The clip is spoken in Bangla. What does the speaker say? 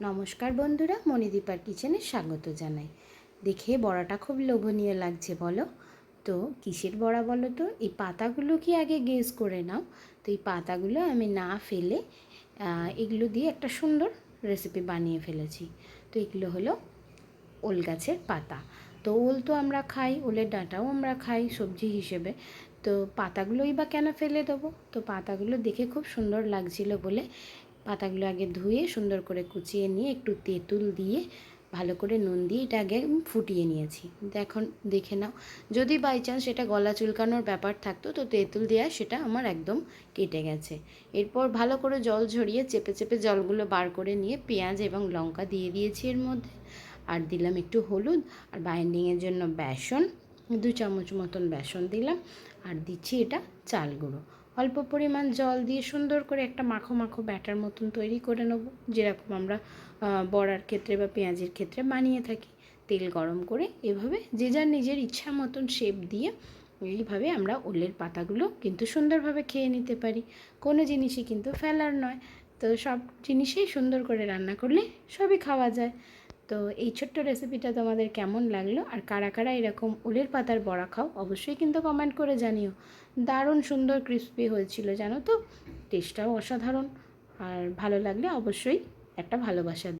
নমস্কার বন্ধুরা, মণিদীপার কিচেনে স্বাগত জানাই। দেখে বড়াটা খুব লোভনীয় লাগছে বলো তো? কিসের বড়া বলো তো? এই পাতাগুলো কি আগে গেস করে নাও। তো এই পাতাগুলো আমি না ফেলে এগুলো দিয়ে একটা সুন্দর রেসিপি বানিয়ে ফেলেছি। তো এগুলো হলো ওল গাছের পাতা। তো ওল তো আমরা খাই, ওলের ডাঁটাও আমরা খাই সবজি হিসেবে। তো পাতাগুলোই বা কেন ফেলে দেবো? তো পাতাগুলো দেখে খুব সুন্দর লাগছিল বলে পাতাগুলো আগে ধুয়ে সুন্দর করে কুচিয়ে নিয়ে একটু তেঁতুল দিয়ে ভালো করে নুন দিয়ে এটা আগে ফুটিয়ে নিয়েছি। এখন দেখে নাও, যদি বাই চান্স সেটা গলা চুলকানোর ব্যাপার থাকতো তো তেঁতুল দেওয়া সেটা আমার একদম কেটে গেছে। এরপর ভালো করে জল ঝরিয়ে চেপে চেপে জলগুলো বার করে নিয়ে পেঁয়াজ এবং লঙ্কা দিয়ে দিয়েছি এর মধ্যে। আর দিলাম একটু হলুদ, আর বাইন্ডিংয়ের জন্য বেসন 2 চামচ মতন বেসন দিলাম। আর দিচ্ছি এটা চাল গুঁড়ো। অল্প পরিমাণ জল দিয়ে সুন্দর করে একটা মাখো মাখো ব্যাটার মতন তৈরি করে নেব, যেরকম আমরা বড়ার ক্ষেত্রে বা পেঁয়াজের ক্ষেত্রে বানিয়ে থাকি। তেল গরম করে এভাবে যে যার নিজের ইচ্ছা মতন শেপ দিয়ে এইভাবে আমরা ওলের পাতাগুলো কিন্তু সুন্দরভাবে খেয়ে নিতে পারি। কোনো জিনিসই কিন্তু ফেলার নয়। তো সব জিনিসেই সুন্দর করে রান্না করলে সবই খাওয়া যায়। তো এই ছোট্ট রেসিপিটা তোমাদের কেমন লাগলো, আর কারা কারা এরকম ওলের পাতার বড়া খাও অবশ্যই কিন্তু কমেন্ট করে জানিও। দারুণ সুন্দর ক্রিস্পি হয়েছিল জানো তো, টেস্টটাও অসাধারণ। আর ভালো লাগলে অবশ্যই একটা ভালোবাসা